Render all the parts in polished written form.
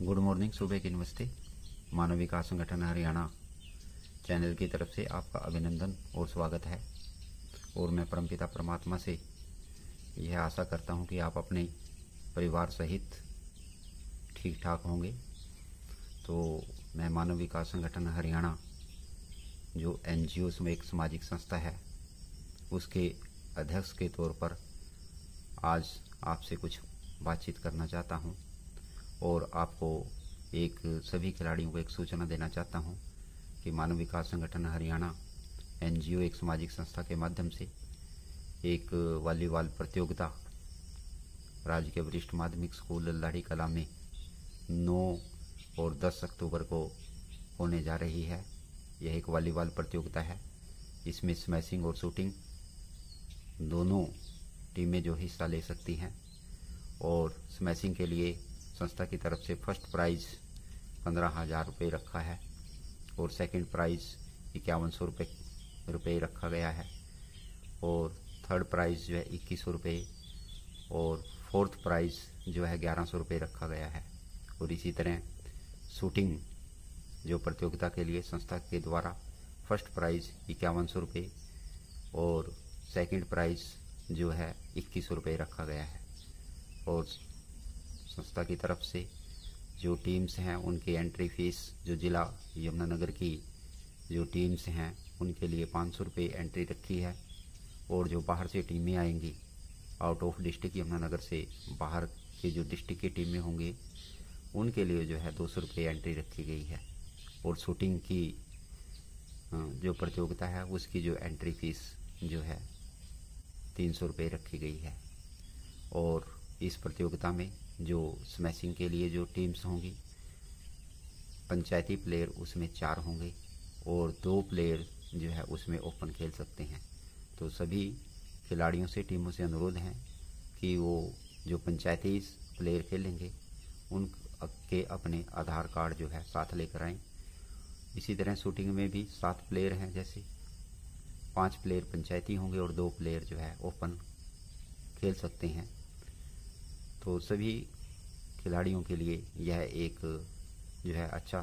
Good morning. सुबह की नमस्ते। मानव विकास संगठन हरियाणा चैनल की तरफ से आपका अभिनंदन और स्वागत है। और मैं परमपिता परमात्मा से यह आशा करता हूं कि आप अपने परिवार सहित ठीक ठाक होंगे। तो मैं मानव विकास संगठन हरियाणा जो NGO में एक सामाजिक संस्था है उसके अध्यक्ष के तौर पर आज आपसे कुछ बातचीत करना चाहता हूं और आपको सभी खिलाड़ियों को एक सूचना देना चाहता हूं कि मानव विकास संगठन हरियाणा NGO एक सामाजिक संस्था के माध्यम से एक वॉलीबॉल प्रतियोगिता राजकीय वरिष्ठ माध्यमिक स्कूल लल्लाड़ी कला में 9 और 10 अक्टूबर को होने जा रही है। यह एक वॉलीबॉल प्रतियोगिता है। इसमें स्मैशिंग और शूटिंग दोनों टीमें जो हिस्सा ले सकती हैं। और स्मैशिंग के लिए संस्था की तरफ से फर्स्ट प्राइज़ 15,000 रुपये रखा है और सेकंड प्राइज़ 5100 रुपये रखा गया है और थर्ड प्राइज़ जो है 2100 रुपये और फोर्थ प्राइज़ जो है 1100 रुपये रखा गया है। और इसी तरह शूटिंग जो प्रतियोगिता के लिए संस्था के द्वारा फर्स्ट प्राइज़ 5100 रुपये और सेकंड प्राइज़ जो है 2100 रुपये रखा गया है। और संस्था की तरफ से जो टीम्स हैं उनकी एंट्री फीस जो जिला यमुनानगर की जो टीम्स हैं उनके लिए 500 रुपये एंट्री रखी है। और जो बाहर से टीमें आएंगी आउट ऑफ डिस्ट्रिक्ट यमुनानगर से बाहर की जो डिस्ट्रिक्ट की टीमें होंगी उनके लिए जो है 200 रुपये एंट्री रखी गई है। और शूटिंग की जो प्रतियोगिता है उसकी जो एंट्री फीस जो है 300 रुपये रखी गई है। और इस प्रतियोगिता में जो स्मैशिंग के लिए जो टीम्स होंगी पंचायती प्लेयर उसमें 4 होंगे और 2 प्लेयर जो है उसमें ओपन खेल सकते हैं। तो सभी खिलाड़ियों से टीमों से अनुरोध है कि वो जो पंचायती प्लेयर खेलेंगे उनके अपने आधार कार्ड जो है साथ लेकर आएँ। इसी तरह शूटिंग में भी 7 प्लेयर हैं, जैसे 5 प्लेयर पंचायती होंगे और 2 प्लेयर जो है ओपन खेल सकते हैं। तो सभी खिलाड़ियों के लिए यह एक जो है अच्छा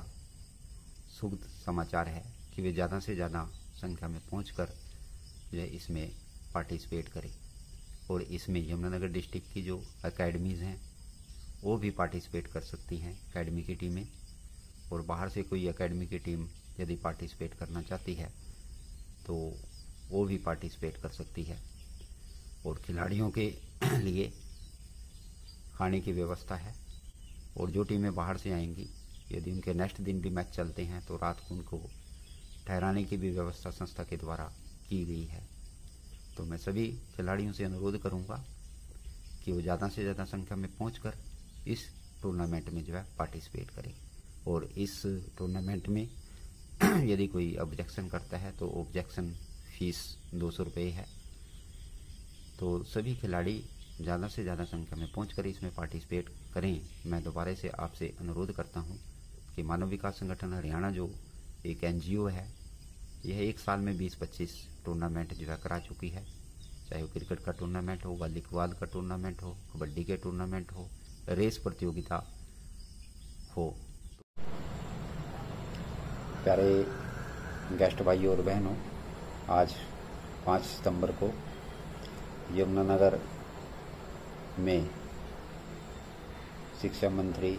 शुभ समाचार है कि वे ज़्यादा से ज़्यादा संख्या में पहुंचकर जो है इसमें पार्टिसिपेट करें। और इसमें यमुनानगर डिस्ट्रिक्ट की जो एकेडमीज़ हैं वो भी पार्टिसिपेट कर सकती हैं, एकेडमी की टीमें। और बाहर से कोई एकेडमी की टीम यदि पार्टिसिपेट करना चाहती है तो वो भी पार्टिसिपेट कर सकती है। और खिलाड़ियों के लिए खाने की व्यवस्था है। और जो टीमें बाहर से आएंगी यदि उनके नेक्स्ट दिन भी मैच चलते हैं तो रात को उनको ठहराने की भी व्यवस्था संस्था के द्वारा की गई है। तो मैं सभी खिलाड़ियों से अनुरोध करूंगा कि वो ज़्यादा से ज़्यादा संख्या में पहुंचकर इस टूर्नामेंट में जो है पार्टिसिपेट करें। और इस टूर्नामेंट में यदि कोई ऑब्जेक्शन करता है तो ऑब्जेक्शन फीस 200 रुपये है। तो सभी खिलाड़ी ज़्यादा से ज़्यादा संख्या में पहुंचकर इसमें पार्टिसिपेट करें। मैं दोबारा से आपसे अनुरोध करता हूं कि मानव विकास संगठन हरियाणा जो एक NGO है यह एक साल में 20-25 टूर्नामेंट जो है करा चुकी है, चाहे वो क्रिकेट का टूर्नामेंट हो, वॉलीबॉल का टूर्नामेंट हो, कबड्डी के टूर्नामेंट हो, रेस प्रतियोगिता हो। प्यारे गेस्ट भाइयों और बहनों, आज 5 सितंबर को यमुनानगर में शिक्षा मंत्री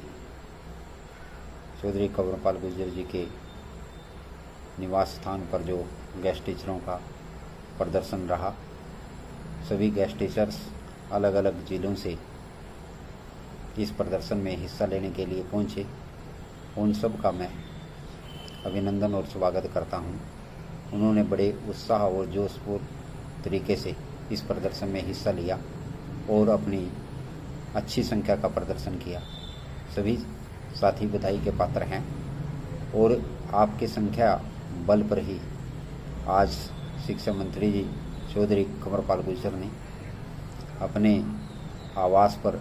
चौधरी कंवरपाल गुर्जर जी के निवास स्थान पर जो गेस्ट टीचरों का प्रदर्शन रहा, सभी गेस्ट टीचर्स अलग अलग जिलों से इस प्रदर्शन में हिस्सा लेने के लिए पहुंचे। उन सब का मैं अभिनंदन और स्वागत करता हूं। उन्होंने बड़े उत्साह और जोशपूर्ण तरीके से इस प्रदर्शन में हिस्सा लिया और अपनी अच्छी संख्या का प्रदर्शन किया। सभी साथी बधाई के पात्र हैं। और आपकी संख्या बल पर ही आज शिक्षा मंत्री जी चौधरी कंवरपाल गुर्जर ने अपने आवास पर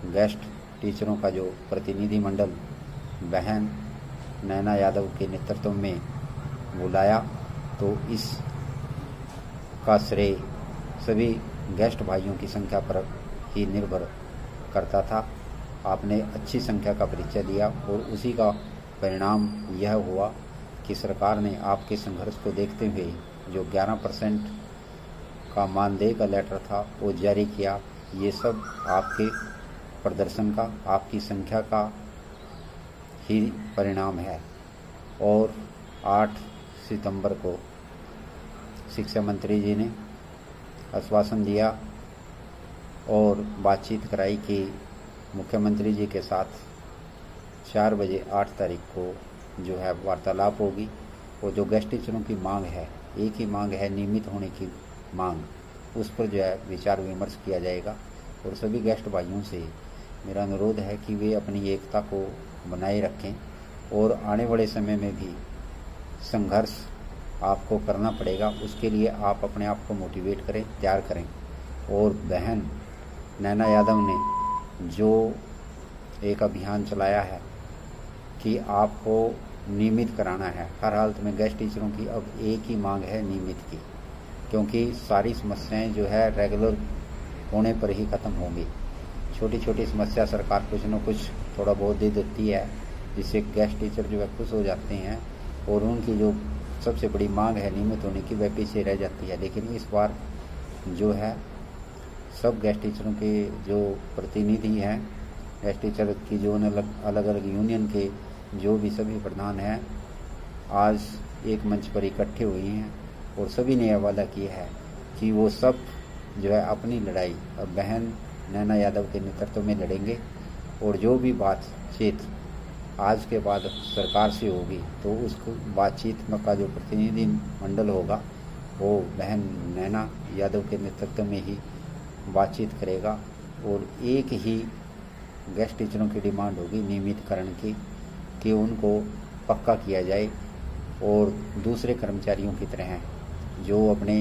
गेस्ट टीचरों का जो प्रतिनिधि मंडल बहन नैना यादव के नेतृत्व में बुलाया, तो इस का श्रेय सभी गेस्ट भाइयों की संख्या पर ही निर्भर करता था। आपने अच्छी संख्या का परिचय दिया और उसी का परिणाम यह हुआ कि सरकार ने आपके संघर्ष को देखते हुए जो 11% का मानदेय का लेटर था वो जारी किया। ये सब आपके प्रदर्शन का, आपकी संख्या का ही परिणाम है। और 8 सितंबर को शिक्षा मंत्री जी ने आश्वासन दिया और बातचीत कराई कि मुख्यमंत्री जी के साथ 4 बजे 8 तारीख को जो है वार्तालाप होगी। और जो गेस्ट टीचरों की मांग है, एक ही मांग है, नियमित होने की मांग, उस पर जो है विचार विमर्श किया जाएगा। और सभी गेस्ट भाइयों से मेरा अनुरोध है कि वे अपनी एकता को बनाए रखें और आने वाले समय में भी संघर्ष आपको करना पड़ेगा। उसके लिए आप अपने आप को मोटिवेट करें, तैयार करें। और बहन नैना यादव ने जो एक अभियान चलाया है कि आपको नियमित कराना है, हर हालत में गेस्ट टीचरों की अब एक ही मांग है, नियमित की, क्योंकि सारी समस्याएं जो है रेगुलर होने पर ही खत्म होंगी। छोटी छोटी समस्या सरकार कुछ न कुछ थोड़ा बहुत दे देती है, जिससे गेस्ट टीचर जो है खुश हो जाते हैं और उनकी जो सबसे बड़ी मांग है नियमित होने की, वह पीछे रह जाती है। लेकिन इस बार जो है सब गेस्ट टीचरों के जो प्रतिनिधि हैं, गेस्ट टीचर की जो अलग अलग यूनियन के जो भी सभी प्रधान हैं, आज एक मंच पर इकट्ठे हुए हैं और सभी ने यह वादा किया है कि वो सब जो है अपनी लड़ाई अब बहन नैना यादव के नेतृत्व में लड़ेंगे। और जो भी बातचीत आज के बाद सरकार से होगी तो उसको बातचीत का जो प्रतिनिधि मंडल होगा वो बहन नैना यादव के नेतृत्व में ही बातचीत करेगा। और एक ही गेस्ट टीचरों की डिमांड होगी नियमितकरण की, कि उनको पक्का किया जाए और दूसरे कर्मचारियों की तरह जो अपने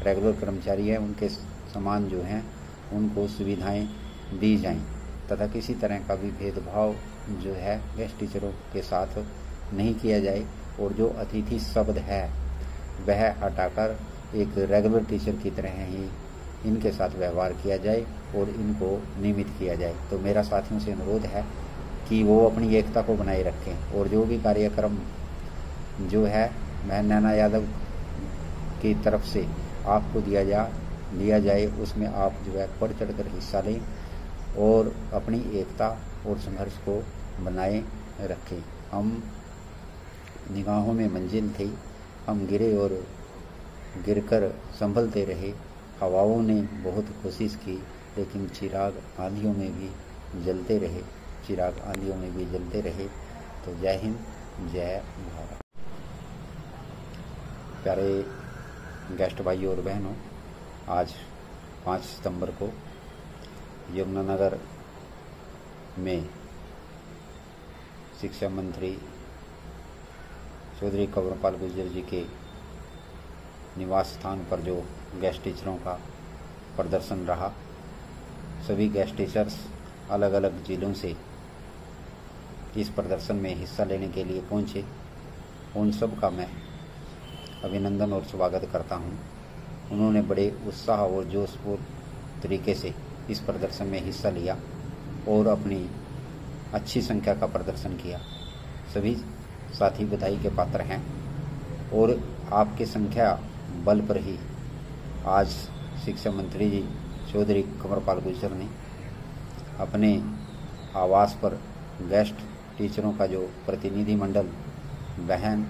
रेगुलर कर्मचारी हैं उनके समान जो हैं उनको सुविधाएं दी जाएं तथा किसी तरह का भी भेदभाव जो है गेस्ट टीचरों के साथ नहीं किया जाए। और जो अतिथि शब्द है वह हटाकर एक रेगुलर टीचर की तरह ही इनके साथ व्यवहार किया जाए और इनको नियमित किया जाए। तो मेरा साथियों से अनुरोध है कि वो अपनी एकता को बनाए रखें और जो भी कार्यक्रम जो है बहन नैना यादव की तरफ से आपको दिया जाए उसमें आप जो है बढ़ चढ़कर हिस्सा लें और अपनी एकता और संघर्ष को बनाए रखें। हम निगाहों में मंजिल थी, हम गिरे और गिरकर संभलते रहे। हवाओं ने बहुत कोशिश की लेकिन चिराग आंधियों में भी जलते रहे, चिराग आंधियों में भी जलते रहे। तो जय हिंद, जय भारत। प्यारे गेस्ट भाइयों और बहनों, आज 5 सितंबर को यमुनानगर में शिक्षा मंत्री चौधरी कंवरपाल गुर्जर जी के निवास स्थान पर जो गेस्ट टीचरों का प्रदर्शन रहा, सभी गेस्ट टीचर्स अलग अलग जिलों से इस प्रदर्शन में हिस्सा लेने के लिए पहुंचे। उन सब का मैं अभिनंदन और स्वागत करता हूं। उन्होंने बड़े उत्साह और जोशपूर्ण तरीके से इस प्रदर्शन में हिस्सा लिया और अपनी अच्छी संख्या का प्रदर्शन किया। सभी साथी बधाई के पात्र हैं और आपकी संख्या बल पर ही आज शिक्षा मंत्री जी चौधरी कंवरपाल गुर्जर ने अपने आवास पर गेस्ट टीचरों का जो प्रतिनिधि मंडल बहन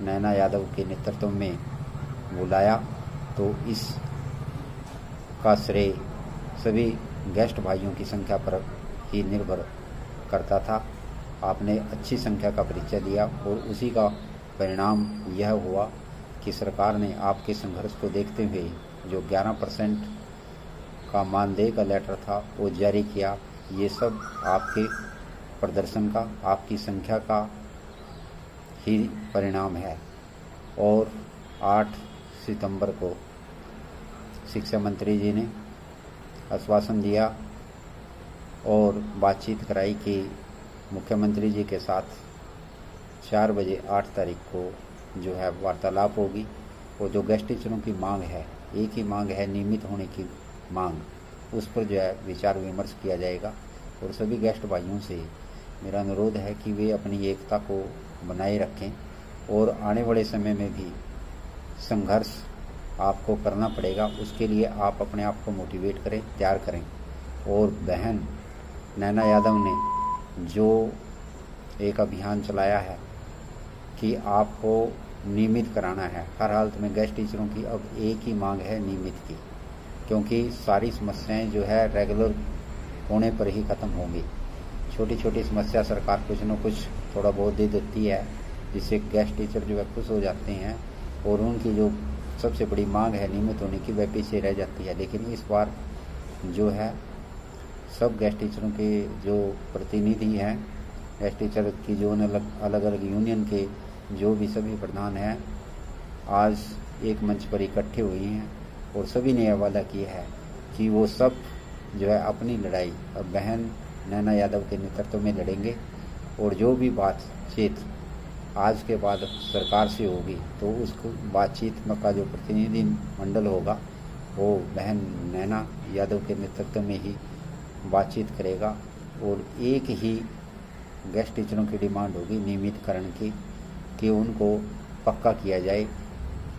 नैना यादव के नेतृत्व में बुलाया, तो इस का श्रेय सभी गेस्ट भाइयों की संख्या पर ही निर्भर करता था। आपने अच्छी संख्या का परिचय दिया और उसी का परिणाम यह हुआ कि सरकार ने आपके संघर्ष को देखते हुए जो 11% का मानदेय का लेटर था वो जारी किया। ये सब आपके प्रदर्शन का, आपकी संख्या का ही परिणाम है। और 8 सितंबर को शिक्षा मंत्री जी ने आश्वासन दिया और बातचीत कराई कि मुख्यमंत्री जी के साथ 4 बजे 8 तारीख को जो है वार्तालाप होगी। और जो गेस्ट टीचरों की मांग है, एक ही मांग है, नियमित होने की मांग, उस पर जो है विचार विमर्श किया जाएगा। और सभी गेस्ट भाइयों से मेरा अनुरोध है कि वे अपनी एकता को बनाए रखें और आने वाले समय में भी संघर्ष आपको करना पड़ेगा। उसके लिए आप अपने आप को मोटिवेट करें, तैयार करें। और बहन नैना यादव ने जो एक अभियान चलाया है कि आपको नियमित कराना है, हर हालत में गेस्ट टीचरों की अब एक ही मांग है, नियमित की, क्योंकि सारी समस्याएं जो है रेगुलर होने पर ही खत्म होंगी। छोटी छोटी समस्या सरकार कुछ न कुछ थोड़ा बहुत दे देती है, जिससे गेस्ट टीचर जो है खुश हो जाते हैं और उनकी जो सबसे बड़ी मांग है नियमित होने की वह पीछे रह जाती है। लेकिन इस बार जो है सब गेस्ट टीचरों के जो प्रतिनिधि हैं, गेस्ट टीचर की जो अलग अलग यूनियन के जो भी सभी प्रधान हैं, आज एक मंच पर इकट्ठे हुए हैं और सभी ने यह वादा किया है कि वो सब जो है अपनी लड़ाई और बहन नैना यादव के नेतृत्व में लड़ेंगे। और जो भी बातचीत आज के बाद सरकार से होगी तो उस बातचीत का जो प्रतिनिधि मंडल होगा वो बहन नैना यादव के नेतृत्व में ही बातचीत करेगा। और एक ही गेस्ट टीचरों की डिमांड होगी नियमितकरण की, कि उनको पक्का किया जाए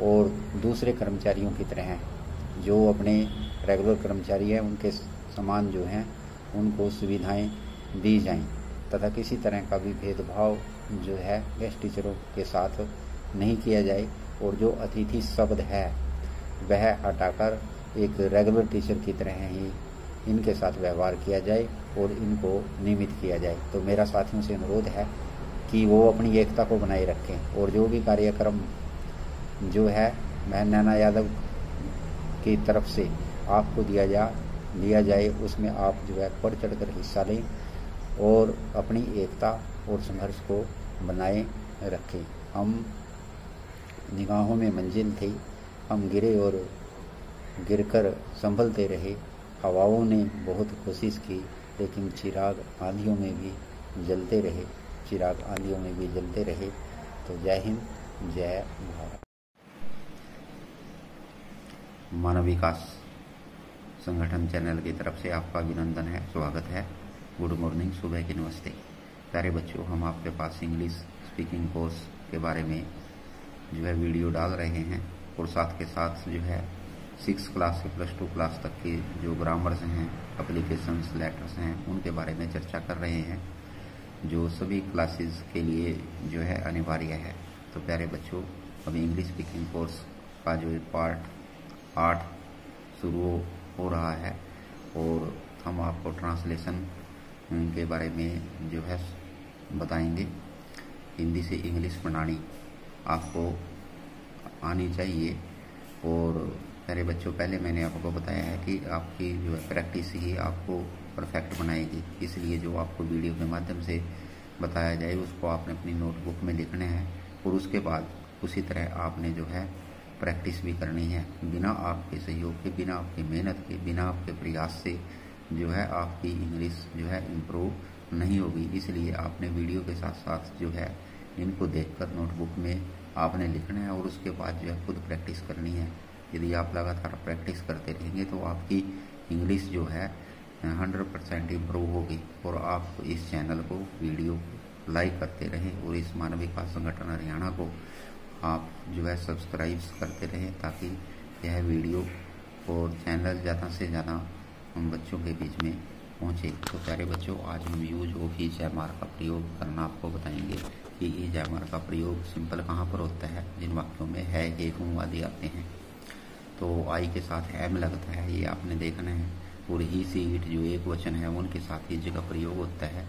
और दूसरे कर्मचारियों की तरह जो अपने रेगुलर कर्मचारी हैं उनके समान जो हैं उनको सुविधाएं दी जाएं तथा किसी तरह का भी भेदभाव जो है गेस्ट टीचरों के साथ नहीं किया जाए। और जो अतिथि शब्द है वह हटाकर एक रेगुलर टीचर की तरह ही इनके साथ व्यवहार किया जाए और इनको नियमित किया जाए। तो मेरा साथियों से अनुरोध है कि वो अपनी एकता को बनाए रखें और जो भी कार्यक्रम जो है बहन नैना यादव की तरफ से आपको दिया जाए उसमें आप जो है बढ़ चढ़ कर हिस्सा लें और अपनी एकता और संघर्ष को बनाए रखें। हम निगाहों में मंजिल थी, हम गिरे और गिरकर संभलते रहे। हवाओं ने बहुत कोशिश की लेकिन चिराग आंधियों में भी जलते रहे, चिराग आंधियों में भी जलते रहे। तो जय हिंद, जय भारत। मानव विकास संगठन चैनल की तरफ से आपका अभिनंदन है, स्वागत है। गुड मॉर्निंग, सुबह के नमस्ते। प्यारे बच्चों, हम आपके पास इंग्लिश स्पीकिंग कोर्स के बारे में जो है वीडियो डाल रहे हैं और साथ के साथ जो है 6 क्लास से +2 क्लास तक के जो ग्रामर्स हैं, एप्लीकेशंस, लेटर्स हैं, उनके बारे में चर्चा कर रहे हैं, जो सभी क्लासेस के लिए जो है अनिवार्य है। तो प्यारे बच्चों, अभी इंग्लिश स्पीकिंग कोर्स का जो पार्ट 8 शुरू हो रहा है और हम आपको ट्रांसलेशन के बारे में जो है बताएंगे। हिंदी से इंग्लिश प्रणाली आपको आनी चाहिए। और प्यारे बच्चों, पहले मैंने आपको बताया है कि आपकी जो है प्रैक्टिस ही आपको परफेक्ट बनाएगी, इसलिए जो आपको वीडियो के माध्यम से बताया जाए उसको आपने अपनी नोटबुक में लिखना है और उसके बाद उसी तरह आपने जो है प्रैक्टिस भी करनी है। बिना आपके सहयोग के, बिना आपकी मेहनत के, बिना आपके प्रयास से जो है आपकी इंग्लिश जो है इम्प्रूव नहीं होगी। इसलिए आपने वीडियो के साथ साथ जो है इनको देखकर नोटबुक में आपने लिखना है और उसके बाद जो है खुद प्रैक्टिस करनी है। यदि आप लगातार प्रैक्टिस करते रहेंगे तो आपकी इंग्लिश जो है 100% इम्प्रूव होगी। और आप इस चैनल को, वीडियो लाइक करते रहें और इस मानव विकास संगठन हरियाणा को आप जो है सब्सक्राइब करते रहें ताकि यह वीडियो और चैनल ज़्यादा से ज़्यादा हम बच्चों के बीच में पहुँचे। तो प्यारे बच्चों, आज हम यूज ऑफ ईज एमआर का प्रयोग करना आपको बताएंगे कि ईज एमआर का प्रयोग सिंपल कहाँ पर होता है। जिन वाक्यों में है, एक, हूँ आदि आते हैं तो आई के साथ एम लगता है, ये आपने देखना है। और ही, सी, इट जो एक वचन है उनके साथ इज का प्रयोग होता है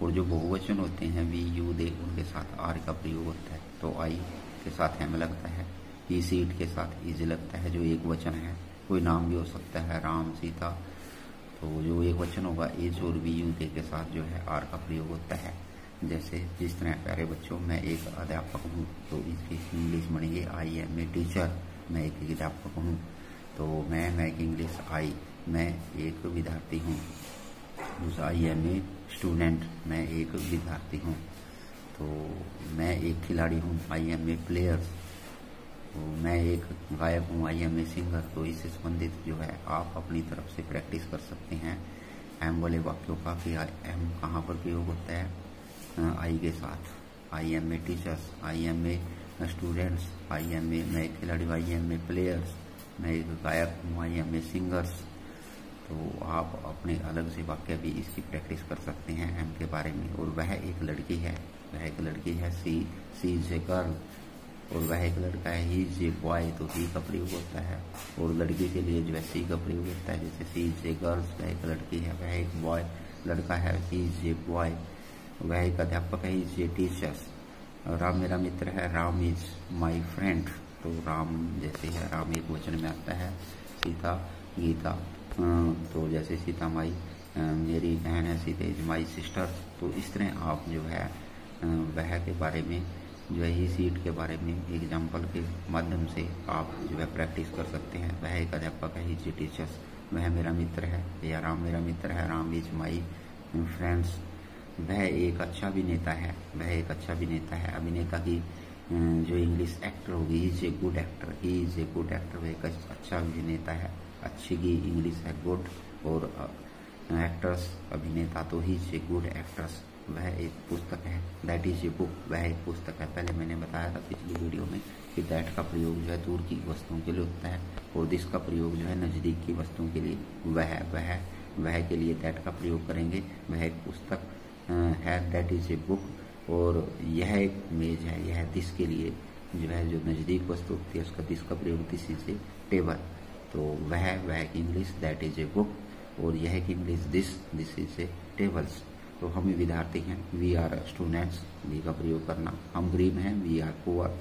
और जो बहुवचन होते हैं वी, यू, दे, उनके साथ आर का प्रयोग होता है। तो आई के साथ एम लगता है, ही, सी, इट के साथ इज लगता है जो एक वचन है। कोई नाम भी हो सकता है, राम, सीता, तो जो एक वचन होगा इज और वी, यू, दे के साथ जो है आर का प्रयोग होता है। जैसे जिस तरह प्यारे बच्चों, मैं एक अध्यापक हूँ तो इसकी इंग्लिश बनेगी आई एम ए टीचर। मैं एक अध्यापक हूँ तो मैं एक इंग्लिश आई, मैं एक विद्यार्थी हूँ। दूसरा आई एम ए स्टूडेंट, मैं एक विद्यार्थी हूँ। तो मैं एक खिलाड़ी हूँ, आई एम ए प्लेयर। तो मैं एक गायक हूँ, आई एम ए सिंगर। तो इससे संबंधित जो है आप अपनी तरफ से प्रैक्टिस कर सकते हैं एम वाले वाक्यों का कि एम कहाँ पर प्रयोग होता है, आई के साथ। I am a teachers, I am a students, I am a मैं एक खिलाड़ी, आई एम ए प्लेयर्स, मैं एक गायक हूँ, आई एम ए सिंगर्स। तो आप अपने अलग से वाक्य भी इसकी प्रैक्टिस कर सकते हैं एम के बारे में। और वह एक लड़की है, वह एक लड़की है, सी इज ए गर्ल। और वह एक लड़का है, ही इज ए बॉय, तो ही का प्रयोग होता है। और लड़की के लिए जो है सी का प्रयोग होता है, जैसे सी इज ए गर्ल्स, वह एक लड़की है, वह एक बॉय लड़का है, ही इज ए बॉय। वह एक अध्यापक है, he is a teachers. Ram मेरा मित्र है, राम इज माई फ्रेंड। तो राम जैसे है, राम एक वचन में आता है। सीता, गीता, तो जैसे सीता माई मेरी बहन है, सीता इज माई सिस्टर। तो इस तरह आप जो है वह के बारे में जो है, ही सीट के बारे में एग्जाम्पल के माध्यम से आप जो है प्रैक्टिस कर सकते हैं। वह एक अध्यापक है, ही इज ए टीचर्स। वह मेरा मित्र है, या राम मेरा मित्र है, राम इज माई फ्रेंड्स। वह एक अच्छा अभिनेता है, वह एक अच्छा अभिनेता है। अभिनेता की जो इंग्लिश एक्टर होगी, he is a good actor, he is a good actor. वह एक अच्छा अभिनेता है, अच्छी की इंग्लिश है गुड। और एक्टर्स अभिनेता, तो he is a good actors. वह एक पुस्तक है, दैट इज ए बुक, वह एक पुस्तक है। पहले मैंने बताया था पिछली वीडियो में कि दैट का प्रयोग जो है दूर की वस्तुओं के लिए होता है, और दिस का प्रयोग जो है नज़दीक की वस्तुओं के लिए। वह के लिए दैट का प्रयोग करेंगे। वह एक पुस्तक है, दैट इज ए बुक। और यह एक मेज है, यह दिस के लिए जो है जो नज़दीक वस्तु होती है उसका दिस का प्रयोग, दिस इज ए टेबल। तो वह की English that is a book, और यह की English this is a tables. तो हम विद्यार्थी हैं, वी आर स्टूडेंट्स, वी का प्रयोग करना। हम गरीब हैं, वी आर पुअर।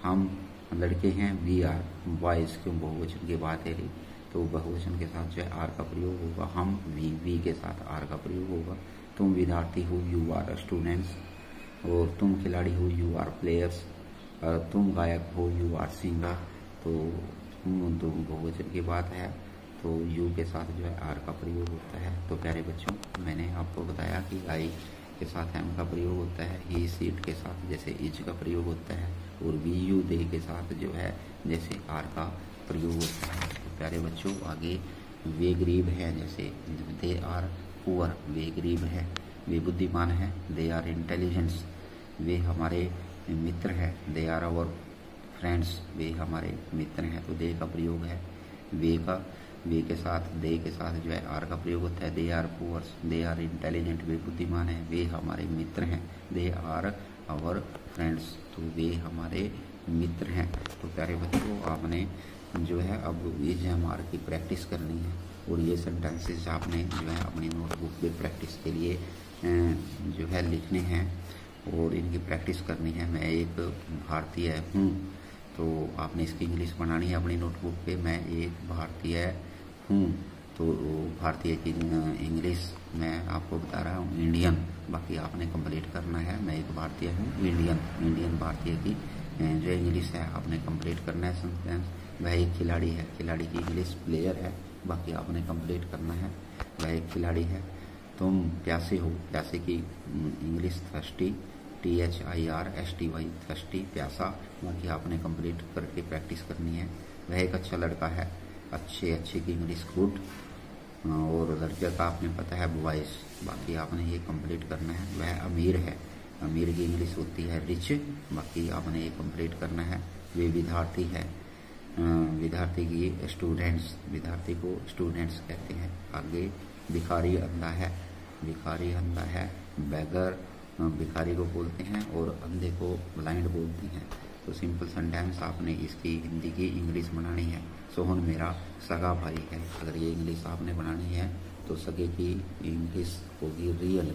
हम लड़के हैं, वी आर बॉयज। क्यों बहुवचन की बात है रही, तो बहुवचन के साथ जो है आर का प्रयोग होगा। हम वी के साथ आर का प्रयोग होगा। तुम विद्यार्थी हो, यू आर स्टूडेंट्स। और तुम खिलाड़ी हो, यू आर प्लेयर्स। तुम गायक हो, यू आर सिंगर। तो बहुवचन की बात है, तो यू के साथ जो है आर का प्रयोग होता है। तो प्यारे बच्चों, मैंने आपको बताया कि आई के साथ एम का प्रयोग होता है, ही सीट के साथ जैसे इज का प्रयोग होता है, और वी यू दे के साथ जो है जैसे आर का प्रयोग होता है। तो प्यारे बच्चों, आगे वे गरीब है, जैसे दे आर पुअर, वे गरीब है। वे बुद्धिमान है, दे आर इंटेलिजेंस। वे हमारे मित्र है, दे आर आवर फ्रेंड्स, वे हमारे मित्र हैं। तो दे का प्रयोग है, वे के साथ, दे के साथ जो है आर का प्रयोग होता है। They are poors, they are intelligent, वे बुद्धिमान है, वे हमारे मित्र हैं। दे आर आवर फ्रेंड्स, तो वे हमारे मित्र हैं। तो प्यारे बच्चों, आपने जो है अब इज एम आर की प्रैक्टिस करनी है, और ये सेंटेंसेस आपने जो है अपनी नोटबुक पे प्रैक्टिस के लिए जो है लिखने हैं, और इनकी प्रैक्टिस करनी है। मैं एक भारतीय हूँ, तो आपने इसकी इंग्लिश बनानी है अपनी नोटबुक पे। मैं एक भारतीय हूँ, तो भारतीय की इंग्लिश मैं आपको बता रहा हूँ इंडियन, बाकी आपने कंप्लीट करना है। मैं एक भारतीय हूँ, इंडियन भारतीय की जो इंग्लिश है आपने कंप्लीट करना है सेंटेंस। वह एक खिलाड़ी है, खिलाड़ी की इंग्लिश प्लेयर है, बाकी आपने कंप्लीट करना है। वह एक खिलाड़ी है। तुम प्यासे हो, प्यासे की इंग्लिश थर्स्टी, THIRSTY, थर्स्टी, प्यासा, बाकी आपने कंप्लीट करके प्रैक्टिस करनी है। वह एक अच्छा लड़का है, अच्छे की इंग्लिश गुड, और लड़के का आपने पता है बॉयज, बाकी आपने ये कंप्लीट करना है। वह अमीर है, अमीर की इंग्लिश होती है रिच, बाकी आपने ये कंप्लीट करना है। वे विद्यार्थी है, विद्यार्थी की स्टूडेंट्स, विद्यार्थी को स्टूडेंट्स कहते हैं। आगे भिखारी अंधा है, भिखारी अंधा है। बैगर भिखारी को बोलते हैं, और अंधे को ब्लाइंड बोलते हैं। तो सिंपल सेंटेंस आपने इसकी हिंदी की इंग्लिश बनानी है। सोहन मेरा सगा भाई है। अगर ये इंग्लिश आपने बनानी है तो सगे की इंग्लिश होगी रियल,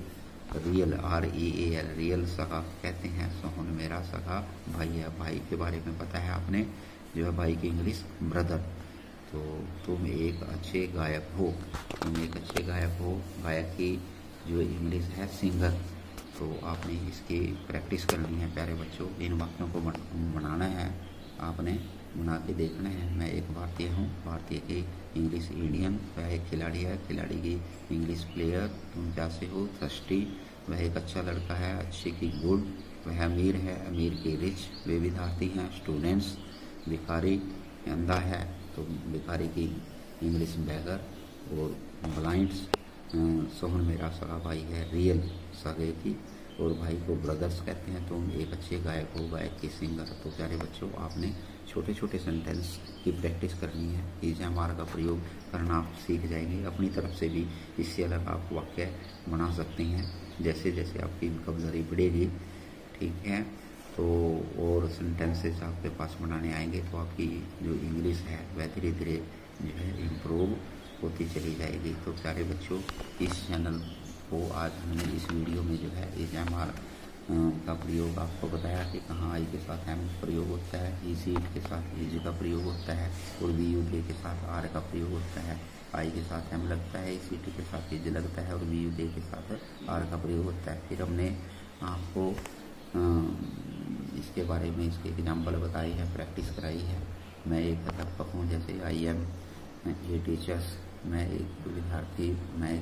REAL, रियल सगा कहते हैं। सोहन मेरा सगा भाई है, भाई के बारे में पता है आपने, जो है भाई की इंग्लिश ब्रदर। तो तुम एक अच्छे गायक हो, तुम एक अच्छे गायक हो। गायक की जो इंग्लिश है सिंगर। तो आपने इसकी प्रैक्टिस करनी है प्यारे बच्चों। इन वाक्यों को बनाना है, आपने बना के देखना है। मैं एक भारतीय हूँ, भारतीय की इंग्लिश इंडियन। वह एक खिलाड़ी है, खिलाड़ी की इंग्लिश प्लेयर। तुम कैसे हो, थर्स्टी। वह एक अच्छा लड़का है, अच्छे की गुड। वह अमीर है, अमीर की रिच। वे विद्यार्थी हैं, स्टूडेंट्स। भिखारी अंधा है, तो भिखारी की इंग्लिश बैगर। और ब्लाइंड्स सोहन मेरा सगा भाई है, रियल सगे की, और भाई को ब्रदर्स कहते हैं। तुम एक अच्छे गायक हो, गायक के सिंगर। तो प्यारे बच्चों, आपने छोटे छोटे सेंटेंस की प्रैक्टिस करनी है। ईजामार का प्रयोग करना आप सीख जाएंगे। अपनी तरफ से भी इससे अलग आप वाक्य बना सकते हैं जैसे जैसे आपकी वोकैबुलरी बढ़ेगी, ठीक है। तो और सेंटेंसेस आपके पास बनाने आएंगे तो आपकी जो इंग्लिश है वह धीरे धीरे जो है इम्प्रूव होती चली जाएगी। तो प्यारे बच्चों, इस चैनल को आज हमने इस वीडियो में जो है ईजामार का प्रयोग आपको बताया कि कहाँ आई के साथ एम प्रयोग होता है, ई सीट के साथ ईज का प्रयोग होता है, और वी यू के साथ आर का प्रयोग होता है। आई के साथ एम लगता है, ई सी टी के साथ ईज लगता है, और वी यू के साथ आर का प्रयोग होता है। फिर हमने आपको इसके बारे में इसके एग्जाम्पल बताई है, प्रैक्टिस कराई है। मैं एक अध्यापक हूँ, जैसे आई एम ए टीचर्स, मैं एक विद्यार्थी, मैं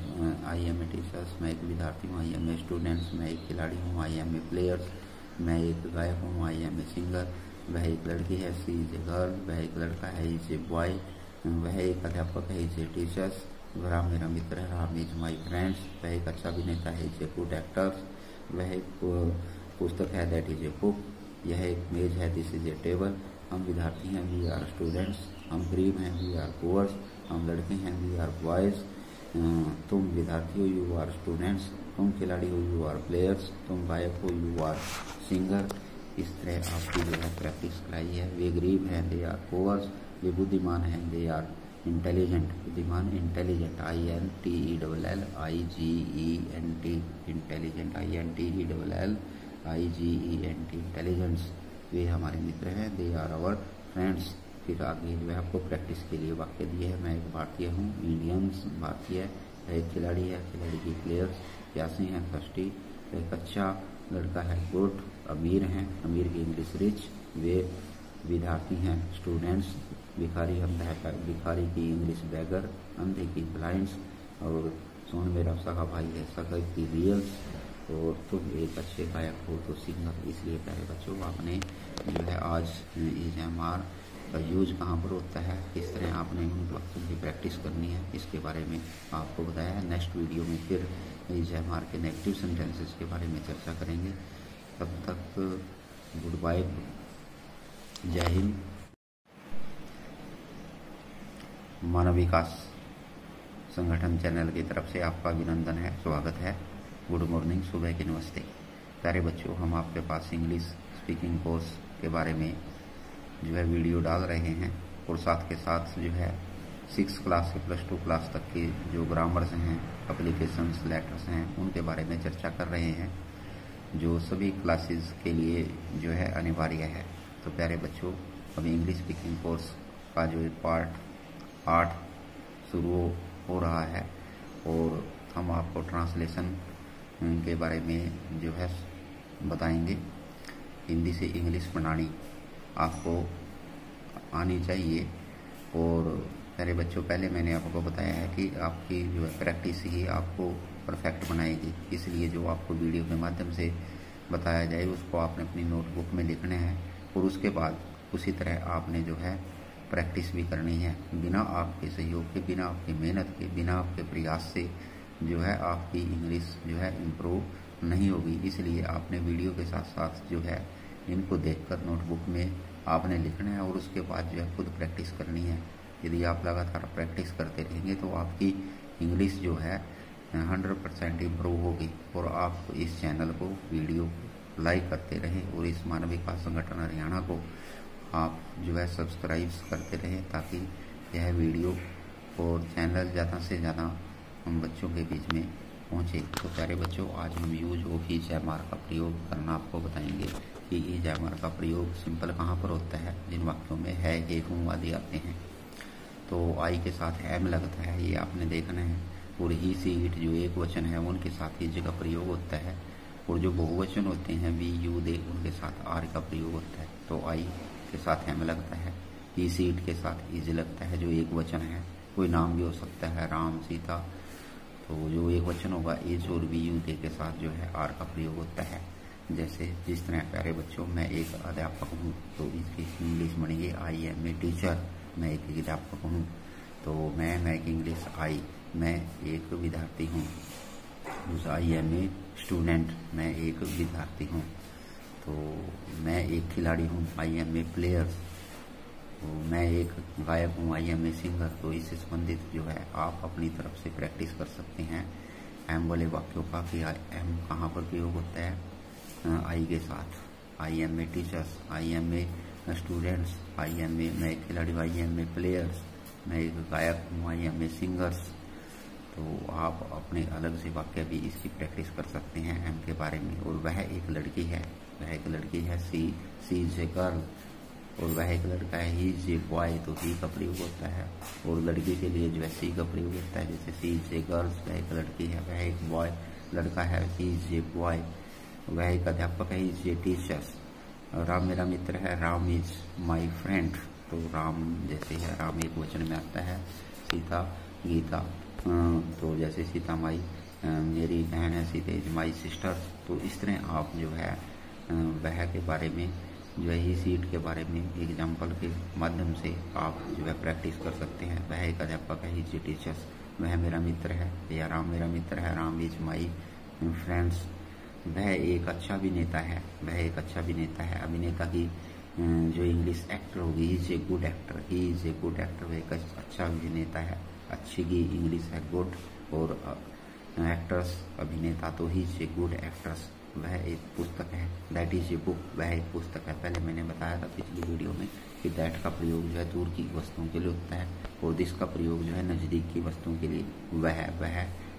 आई एम ए टीचर्स, मैं एक विद्यार्थी हूँ, आई एम ए स्टूडेंट्स, मैं एक खिलाड़ी हूँ, आई एम ए प्लेयर्स, मैं एक गायक हूँ, आई एम ए सिंगर, वह एक लड़की है, सी इज ए गर्ल, वह एक लड़का है, इज ए बॉय, वह एक अध्यापक है, इज ए टीचर्स, वह मेरा मित्र है, राम इज माई फ्रेंड्स, वह एक अच्छा अभिनेता है, इज ए गुड एक्टर्स, वह एक पुस्तक है, दैट इज ए बुक, यह एक मेज है, दिस इज ए टेबल, हम विद्यार्थी हैं, वी आर स्टूडेंट्स, हम गरीब हैं, वी आर पुअर्स, हम लड़के हैं, वी आर बॉयज, तुम विद्यार्थी हो, यू आर स्टूडेंट्स, तुम खिलाड़ी हो, यू आर प्लेयर्स, तुम गायक हो, यू आर सिंगर। इस तरह आपकी जो है प्रैक्टिस कराई है। वे गरीब हैं, दे आर पुअर्स, वे बुद्धिमान हैं, दे आर इंटेलिजेंट, बुद्धिमान intelligent, INTELLIGENT, intelligent, INTELLIGENT, intelligence, वे हमारे मित्र हैं, दे आर आवर फ्रेंड्स। फिर आगे जो है आपको प्रैक्टिस के लिए वाक्य दिए हैं। मैं एक भारतीय हूँ, इंडियंस, भारतीय, एक खिलाड़ी है, खिलाड़ी की प्लेयर्स, प्यासी हैं, थर्स्टी, एक अच्छा लड़का है, गुड, अमीर हैं, अमीर की इंग्लिश रिच, वे विद्यार्थी हैं, स्टूडेंट्स, भिखारी अंधा है, भिखारी की इंग्लिश बैगर, अंधे की ब्लाइंड्स, और सोहन मेरा सगा भाई है, सगा की रियल्स, और तुम एक अच्छे गायक हो तो सिंगर। इसलिए प्यारे बच्चों, आपने जो है आज ईजामार का यूज कहाँ पर होता है, किस तरह आपने उन वाक्यों की प्रैक्टिस करनी है, इसके बारे में आपको बताया है। नेक्स्ट वीडियो में फिर ईजामार के नेगेटिव सेंटेंसेस के बारे में चर्चा करेंगे। तब तक गुड बाय, जय हिंद। मानव विकास संगठन चैनल की तरफ से आपका अभिनंदन है, स्वागत है। गुड मॉर्निंग, सुबह के नमस्ते। प्यारे बच्चों, हम आपके पास इंग्लिश स्पीकिंग कोर्स के बारे में जो है वीडियो डाल रहे हैं, और साथ के साथ जो है 6 क्लास से +2 क्लास तक के जो ग्रामर्स हैं, एप्लीकेशंस, लेटर्स हैं, उनके बारे में चर्चा कर रहे हैं, जो सभी क्लासेस के लिए जो है अनिवार्य है। तो प्यारे बच्चों, अभी इंग्लिश स्पीकिंग कोर्स का जो पार्ट 8 शुरू हो रहा है, और हम आपको ट्रांसलेशन के बारे में जो है बताएंगे। हिंदी से इंग्लिश प्रणाली आपको आनी चाहिए। और प्यारे बच्चों, पहले मैंने आपको बताया है कि आपकी जो है प्रैक्टिस ही आपको परफेक्ट बनाएगी। इसलिए जो आपको वीडियो के माध्यम से बताया जाए उसको आपने अपनी नोटबुक में लिखना है, और उसके बाद उसी तरह आपने जो है प्रैक्टिस भी करनी है। बिना आपके सहयोग के, बिना आपकी मेहनत के, बिना आपके प्रयास से जो है आपकी इंग्लिश जो है इम्प्रूव नहीं होगी। इसलिए आपने वीडियो के साथ साथ जो है इनको देखकर नोटबुक में आपने लिखना है, और उसके बाद जो है खुद प्रैक्टिस करनी है। यदि आप लगातार प्रैक्टिस करते रहेंगे तो आपकी इंग्लिश जो है 100% इम्प्रूव होगी। और आप इस चैनल को, वीडियो लाइक करते रहें, और इस मानव विकास संगठन हरियाणा को आप जो है सब्सक्राइब करते रहें, ताकि यह वीडियो और चैनल ज़्यादा से ज़्यादा हम बच्चों के बीच में पहुँचे। तो प्यारे बच्चों, आज हम यूज ऑफ ईजामार का प्रयोग करना आपको बताएंगे कि ईजामार का प्रयोग सिंपल कहाँ पर होता है, जिन वाक्यों में है, एक, हूँ आदि आते हैं। तो आई के साथ एम लगता है, ये आपने देखना है। और ही, सी, इट जो एक वचन है उनके साथ ईज का प्रयोग होता है, और जो बहुवचन होते हैं, वी, यू, दे, उनके साथ आर का प्रयोग होता है। तो आई के साथ एम लगता है, ही, सी, इट के साथ ईज लगता है, जो एक वचन है। कोई नाम भी हो सकता है, राम, सीता, तो जो एक वचन होगा इज और वी, यू, दे के साथ जो है आर का प्रयोग होता है। जैसे जिस तरह प्यारे बच्चों, मैं एक अध्यापक हूँ, तो इसकी इंग्लिश बनेगी आई एम ए टीचर। मैं एक अध्यापक हूँ, तो मैं एक इंग्लिश आई, मैं एक विद्यार्थी हूँ। दूसरा, आई एम ए स्टूडेंट, मैं एक विद्यार्थी हूँ। तो मैं एक खिलाड़ी हूँ, आई एम ए प्लेयर। तो मैं एक गायक हूँ, आई एम ए सिंगर। तो इससे संबंधित जो है आप अपनी तरफ से प्रैक्टिस कर सकते हैं एम वाले वाक्यों का कि एम कहाँ पर प्रयोग होता है आई के साथ। I am a teachers, I am a students, I am a मैं एक खिलाड़ी, आई एम ए प्लेयर्स, मैं एक गायक हूँ, आई एम ए सिंगर्स। तो आप अपने अलग से वाक्य भी इसकी प्रैक्टिस कर सकते हैं एम के बारे में। और वह एक लड़की है, वह एक लड़की है, सी इज ए गर्ल। और वह एक लड़का है, ही इज ए बॉय, तो ही का प्रयोग होता है। और लड़की के लिए जो है सी का प्रयोग होता है, जैसे सी इज ए गर्ल्स, वह एक लड़की है, वह एक बॉय लड़का है, ही इज ए बॉय। वह एक अध्यापक है, he is a teachers. Ram मेरा मित्र है, राम इज माई फ्रेंड। तो राम जैसे है, राम एक वचन में आता है। सीता, गीता, तो जैसे सीता माई मेरी बहन है, सीता इज माई सिस्टर। तो इस तरह आप जो है वह के बारे में जो है ही सीट के बारे में एग्जाम्पल के माध्यम से आप जो है प्रैक्टिस कर सकते हैं। वह एक अध्यापक है, ही इज ए टीचर्स। वह मेरा मित्र है, या राम मेरा मित्र है, राम इज माई फ्रेंड्स। वह एक अच्छा अभिनेता है, वह एक अच्छा अभिनेता है। अभिनेता की जो इंग्लिश एक्टर होगी, he is a good actor, he is a good actor. वह एक अच्छा अभिनेता है, अच्छी की इंग्लिश है गुड। और एक्टर्स अभिनेता, तो he is a good actors. वह एक पुस्तक है, दैट इज ए बुक, वह एक पुस्तक है। पहले मैंने बताया था पिछली वीडियो में कि दैट का प्रयोग जो है दूर की वस्तुओं के लिए होता है, और दिस का प्रयोग जो है नज़दीक की वस्तुओं के लिए।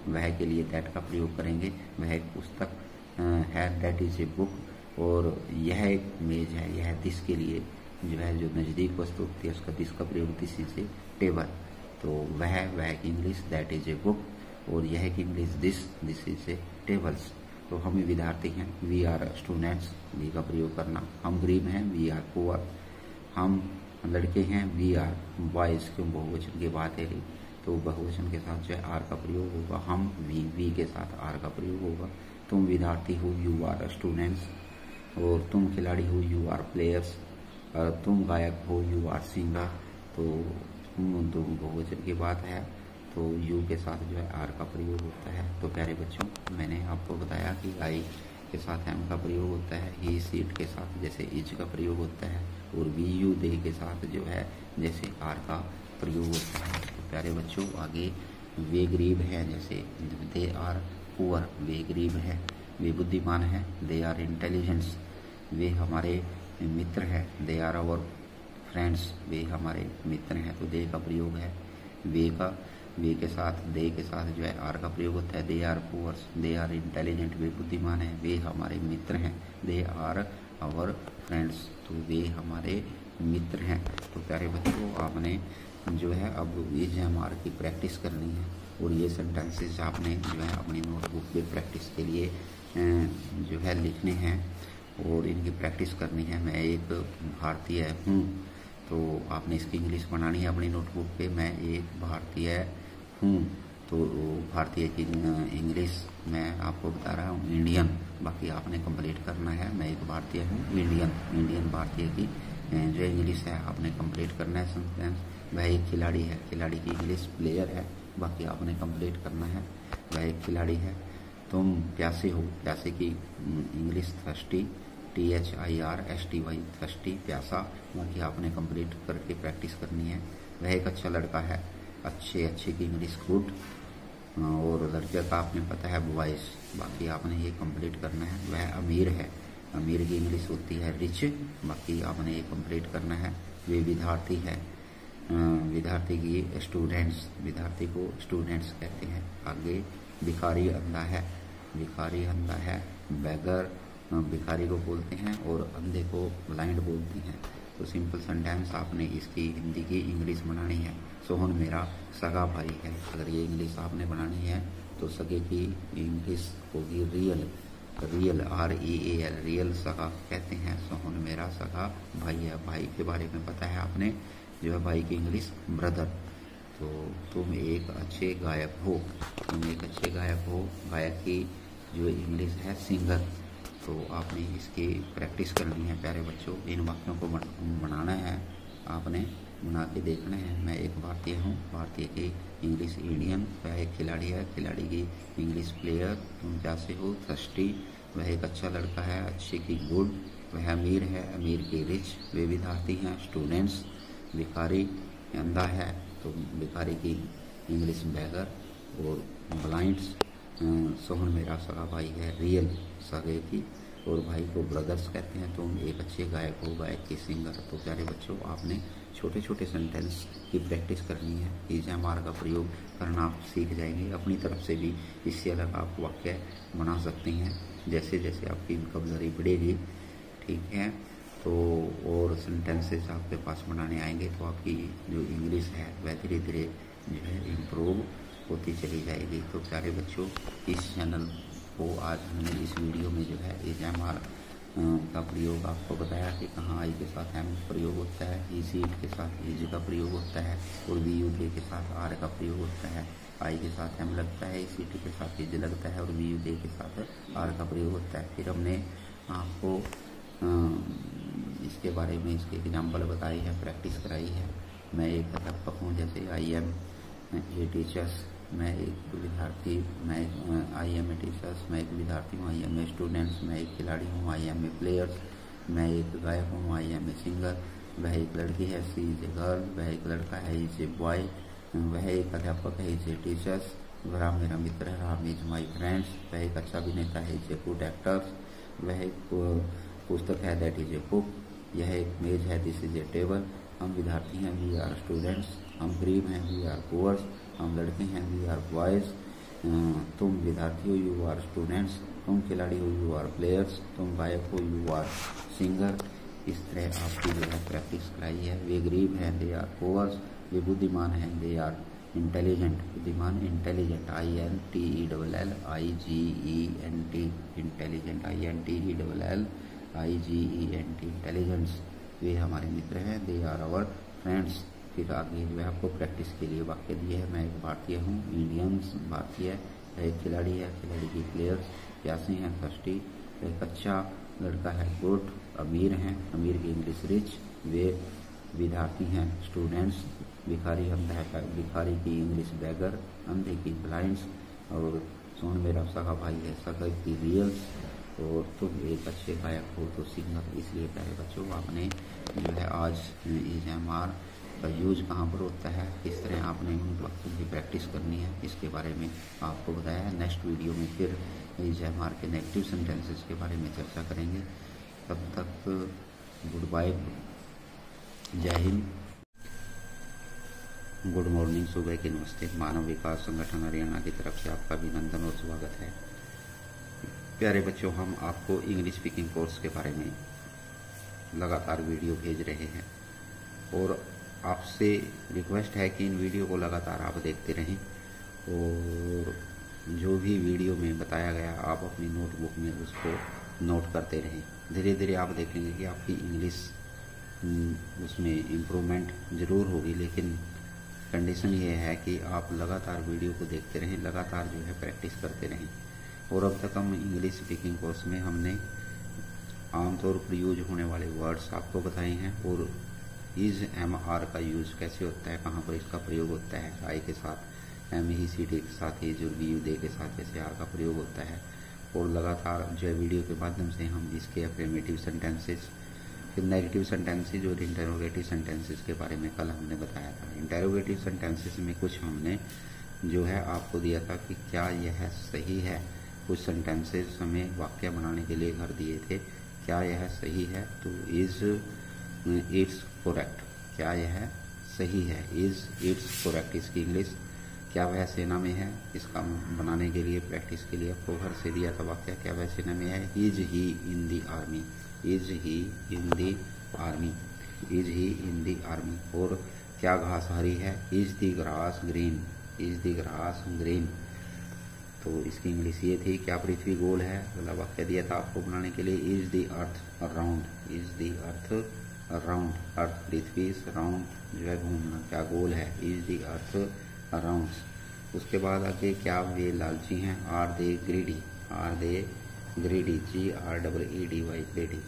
वह के लिए दैट का प्रयोग करेंगे। वह एक पुस्तक है, दैट इज ए बुक। और यह एक मेज है, यह दिस के लिए जो है जो नज़दीक वस्तु होती है उसका दिस का प्रयोग, दिस इज ए टेबल। तो वह की English that is a book, और यह की English this is a tables. तो हम विद्यार्थी हैं, वी आर स्टूडेंट्स, वी का प्रयोग करना। हम गरीब हैं, वी आर पुअर। हम लड़के हैं, वी आर बॉयज। क्यों बहुवचन की बात है, तो बहुवचन के साथ जो है आर का प्रयोग होगा। हम वी के साथ आर का प्रयोग होगा। तुम विद्यार्थी हो, यू आर स्टूडेंट्स। और तुम खिलाड़ी हो, यू आर प्लेयर्स। तुम गायक हो, यू आर सिंगर। तो तुम बहुवचन की बात है, तो यू के साथ जो है आर का प्रयोग होता है। तो प्यारे बच्चों, मैंने आपको बताया कि आई के साथ एम का प्रयोग होता है, ही सीट के साथ जैसे इज का प्रयोग होता है, और वी यू दे के साथ जो है जैसे आर का प्रयोग होता है। तो प्यारे बच्चों, आगे वे गरीब हैं, जैसे दे आर पुअर, वे गरीब हैं, वे बुद्धिमान हैं, दे आर इंटेलिजेंट्स। वे हमारे मित्र हैं, दे आर आवर फ्रेंड्स, वे हमारे मित्र हैं। तो दे का प्रयोग है, वे के साथ दे के साथ जो है आर का प्रयोग होता है। They are poors, they are intelligent, वे बुद्धिमान हैं, वे हमारे मित्र हैं। दे आर आवर फ्रेंड्स, तो वे हमारे मित्र हैं। तो प्यारे बच्चों, आपने जो है अब इज एम आर की प्रैक्टिस करनी है, और ये सेंटेंसेस आपने जो है अपनी नोटबुक पे प्रैक्टिस के लिए जो है लिखने हैं और इनकी प्रैक्टिस करनी है। मैं एक भारतीय हूँ, तो आपने इसकी इंग्लिश बनानी है अपनी नोटबुक पे। मैं एक भारतीय हूँ, तो भारतीय की इंग्लिश मैं आपको बता रहा हूँ इंडियन, बाकी आपने कंप्लीट करना है। मैं एक भारतीय हूँ, इंडियन भारतीय की जो इंग्लिश है आपने कंप्लीट करना है सेंटेंस। वह एक खिलाड़ी है, खिलाड़ी की इंग्लिश प्लेयर है, बाकी आपने कंप्लीट करना है। वह एक खिलाड़ी है। तुम प्यासे हो, प्यासे की इंग्लिश थर्स्टी, THIRSTY, थर्स्टी, प्यासा, बाकी आपने कंप्लीट करके प्रैक्टिस करनी है। वह एक अच्छा लड़का है, अच्छे की इंग्लिश गुड, और लड़के का आपने पता है बॉयज, बाकी आपने ये कंप्लीट करना है। वह अमीर है, अमीर की इंग्लिश होती है रिच, बाकी आपने ये कंप्लीट करना है। वे विद्यार्थी है, विद्यार्थी की स्टूडेंट्स, विद्यार्थी को स्टूडेंट्स कहते हैं। आगे भिखारी अंधा है, बैगर भिखारी को बोलते हैं, और अंधे को ब्लाइंड बोलते हैं। तो सिंपल सेंटेंस आपने इसकी हिंदी की इंग्लिश बनानी है। सोहन मेरा सगा भाई है। अगर ये इंग्लिश आपने बनानी है तो सगे की इंग्लिश होगी रियल, REAL, रियल सगा कहते हैं। सोहन मेरा सगा भाई है, भाई के बारे में पता है आपने, जो है भाई की इंग्लिश ब्रदर। तो तुम एक अच्छे गायक हो, गायक की जो इंग्लिश है सिंगर। तो आपने इसकी प्रैक्टिस करनी है प्यारे बच्चों। इन वाक्यों को बनाना है आपने बना के देखना है। मैं एक भारतीय हूँ, भारतीय की इंग्लिश इंडियन, वह एक खिलाड़ी है, खिलाड़ी की इंग्लिश प्लेयर। तुम कैसे हो? थर्स्टी, वह एक अच्छा लड़का है, अच्छे की गुड। वह अमीर है, अमीर की रिच। वे विद्यार्थी हैं, स्टूडेंट्स। भिखारी अंधा है, तो भिखारी की इंग्लिश बैगर। और ब्लाइंड्स, सोहन मेरा सगा भाई है, रियल सगे की। और भाई को ब्रदर्स कहते हैं। तुम एक अच्छे गायक हो, गायक की सिंगर। तो प्यारे बच्चों, आपने छोटे छोटे सेंटेंस की प्रैक्टिस करनी है। इज एम आर का प्रयोग करना आप सीख जाएंगे। अपनी तरफ से भी इससे अलग आप वाक्य बना सकते हैं जैसे जैसे आपकी वोकैबुलरी बढ़ेगी, ठीक है। तो और सेंटेंसेस आपके पास बनाने आएंगे तो आपकी जो इंग्लिश है वह धीरे धीरे जो है इम्प्रूव होती चली जाएगी। तो प्यारे बच्चों, इस चैनल को आज हमने इस वीडियो में जो है इज एम आर का प्रयोग आपको बताया कि कहाँ आई के साथ एम प्रयोग होता है, ई सी के साथ इज का प्रयोग होता है, और वी यू के साथ आर का प्रयोग होता है। आई के साथ एम लगता है, ई सी टी के साथ इज लगता है, और वी यू के साथ आर का प्रयोग होता है। फिर हमने आपको इसके बारे में इसके एग्जाम्पल बताई है, प्रैक्टिस कराई है। मैं एक अध्यापक हूँ, जैसे आई एम ए टीचर्स, मैं एक विद्यार्थी, मैं आई एम ए टीचर्स, मैं एक विद्यार्थी हूँ, आई एम ए स्टूडेंट्स, मैं एक खिलाड़ी हूँ, आई एम ए प्लेयर्स, मैं एक गायक हूँ, आई एम ए सिंगर, वह एक लड़की है, सी इज ए गर्ल, वह एक लड़का है, इज ए बॉय, वह एक अध्यापक है, इज ए टीचर्स, वह मेरा मित्र है, राम इज माई फ्रेंड्स, वह एक अच्छा अभिनेता है, इज ए गुड एक्टर्स, वह एक पुस्तक है, दैट इज ए बुक, यह एक मेज है, दिस इज ए टेबल, हम विद्यार्थी हैं, वी आर स्टूडेंट्स, हम गरीब हैं, वी आर पुअर्स, हम लड़के हैं, वी आर बॉयज, तुम विद्यार्थी हो, यू आर स्टूडेंट्स, तुम खिलाड़ी हो, यू आर प्लेयर्स, तुम गायक हो, यू आर सिंगर। इस तरह आपकी जो है प्रैक्टिस कराई है। वे गरीब हैं, दे आर पुअर्स, वे बुद्धिमान हैं, दे आर इंटेलिजेंट, बुद्धिमान intelligent, INTELLIGENT, intelligent, INTELLIGENT, intelligence, वे हमारे मित्र हैं, दे आर आवर फ्रेंड्स। फिर आगे जो है आपको प्रैक्टिस के लिए वाक्य दिए है। मैं एक भारतीय हूँ, इंडियंस भारतीय, एक खिलाड़ी है, खिलाड़ी की प्लेयर्स, प्यासे हैं, थर्स्टी, एक अच्छा लड़का है, गुड, अमीर हैं, अमीर की इंग्लिश रिच, वे विद्यार्थी हैं, स्टूडेंट्स, भिखारी अंधा है, भिखारी की इंग्लिश बैगर, अंधे की ब्लाइंड्स, और सोन मेरा सगा भाई है, सगा की रियल्स, और तुम एक अच्छे गायक हो तो सिंगर। इसलिए प्यारे बच्चों, आपने जो है आज इज एम आर का यूज कहाँ पर होता है, किस तरह आपने उन वाक्यों की प्रैक्टिस करनी है, इसके बारे में आपको बताया है। नेक्स्ट वीडियो में फिर इज एम आर के नेगेटिव सेंटेंसेस के बारे में चर्चा करेंगे। तब तक गुड बाय, जय हिंद, गुड मॉर्निंग, सुबह के नमस्ते। मानव विकास संगठन हरियाणा की तरफ से आपका अभिनंदन और स्वागत है। प्यारे बच्चों, हम आपको इंग्लिश स्पीकिंग कोर्स के बारे में लगातार वीडियो भेज रहे हैं और आपसे रिक्वेस्ट है कि इन वीडियो को लगातार आप देखते रहें, और जो भी वीडियो में बताया गया आप अपनी नोटबुक में उसको नोट करते रहें। धीरे धीरे आप देखेंगे कि आपकी इंग्लिश उसमें इम्प्रूवमेंट ज़रूर होगी, लेकिन कंडीशन ये है कि आप लगातार वीडियो को देखते रहें, लगातार जो है प्रैक्टिस करते रहें। और अब तक हम इंग्लिश स्पीकिंग कोर्स में हमने आमतौर पर यूज होने वाले वर्ड्स आपको बताए हैं, और इज एम आर का यूज कैसे होता है, कहाँ पर इसका प्रयोग होता है, आई के साथ एम ही सी टी के साथ इज, और वी यू दे के साथ जैसे आर का प्रयोग होता है। और लगातार जो है वीडियो के माध्यम से हम इसके अफर्मेटिव सेंटेंसेस, फिर नेगेटिव सेंटेंसेज और इंटरोगेटिव सेंटेंसेस के बारे में कल हमने बताया था। इंटरोगेटिव सेंटेंसेस में कुछ हमने जो है आपको दिया था कि क्या यह सही है, कुछ सेंटेंसेस हमें वाक्य बनाने के लिए कर दिए थे, क्या यह सही है, तो इज इट्स करेक्ट, क्या यह सही है, इज इट्स करेक्ट इसकी इंग्लिश। क्या वह सेना में है, इसका बनाने के लिए प्रैक्टिस के लिए आपको घर से दिया था वाक्य, क्या वह सेना में है। Is he in the army, is he in the army, is he in the army. और क्या घास हरी है, is the grass green, is the grass green. तो इसकी इंग्लिश ये थी। क्या पृथ्वी गोल है, अगला वाक्य दिया था आपको बनाने के लिए, is the earth round, is the earth round, earth पृथ्वी राउंड जो है घूमना, क्या गोल है, इज दी अर्थ राउंड। उसके बाद आगे क्या वे लालची हैं, are they greedy, are they greedy, GREEDY greedy.